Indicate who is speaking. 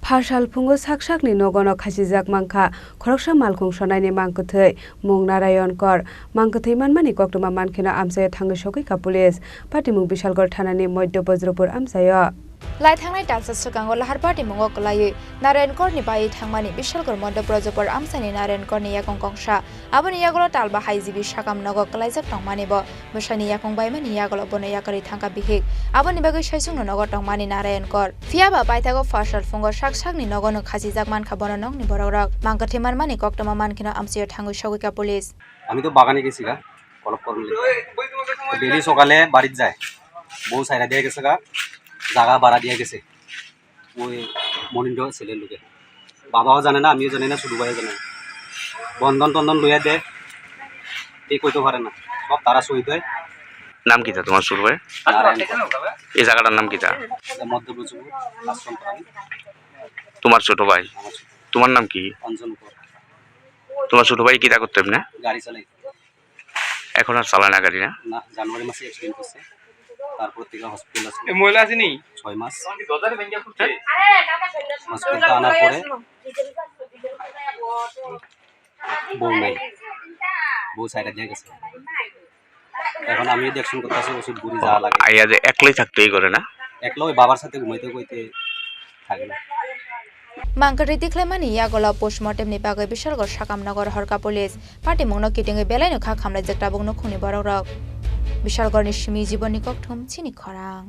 Speaker 1: Phasal Phungo Saksakni Nogo Khachijak Mankha Khoroksa Malkhung Sonai ni Mangkwthowi mung Narayan kor Mangkwthowi manmani koktoma mankino amsayo thangi sokoi ka police patimung Bisalgor thanani Moidya Bajrapur amsayo
Speaker 2: Lai thangnai talsa sukango lahar party mungo kolai Narayan kor ni bai thangmani Bisalgor Moidya Bajrapur amsani Narayan kor ni yakong kongsha aboni yagolo talba haijibi sakam nogo kalaijak tongmani bo bosani yakong bai mani yagolo bono yakari thangka bihik aboni bagai saisung nogo tongmani Narayan kor fiaba baithago Phasal Phungo Saksakni nogo no Khachijak Mankha bono nong ni borok Mangkwthowi manmani koktoma mankino amsayo thangi sokoi ka police
Speaker 3: আমি তো বাগানে গেছি গা কলপ করলে daily সকালে বাড়িতে যায় বউ সাইরা দিয়ে গেছে গা জায়গা ভাড়া দিয়ে গেছে ওই মনিন্দ ছেলের লোকে বাবাও জানে না আমিও জানি না শুধু ভাইও জানে না বন্ধন টন্ধন লইয়া দেয় এই কইতে পারে না সব তারা শহীদ হয়
Speaker 4: নাম কি তোমার শুরু হয় এই জায়গাটার নাম কি
Speaker 3: মধ্যপ্রদেশ আশ্রম
Speaker 4: তোমার ছোট ভাই তোমার নাম কি
Speaker 3: অঞ্জন
Speaker 4: তোমার ছোট ভাই কিটা করতে না
Speaker 3: গাড়ি চালাই
Speaker 4: এখন আর চালায় না গাড়ি না
Speaker 3: না জানুয়ারি মাসে অ্যাক্সিডেন্ট করছে তারপর থেকে হসপিটাল আছে
Speaker 4: এই মহিলা আছে নি
Speaker 3: 6 মাস হসপিটাল আনার পরে বউ নাই বউ সাইডে দিয়ে গেছে এখন আমি দেখশন করতেছি ওষুধ বুড়ি যা লাগে
Speaker 4: আইয়া যে একলাই থাকতেই করে না
Speaker 3: একলা ওই বাবার সাথে ঘুমাইতে কইতে থাকে না
Speaker 2: Mangkwthowi tikhlaimani yagolo postmortem ni bagai Bisalgor sakamnogor horka police party mungno kitingi belaino kha khamrai jakta bungno khuni borok Bisalgor ni simi jiboni kokthum Chini Khorang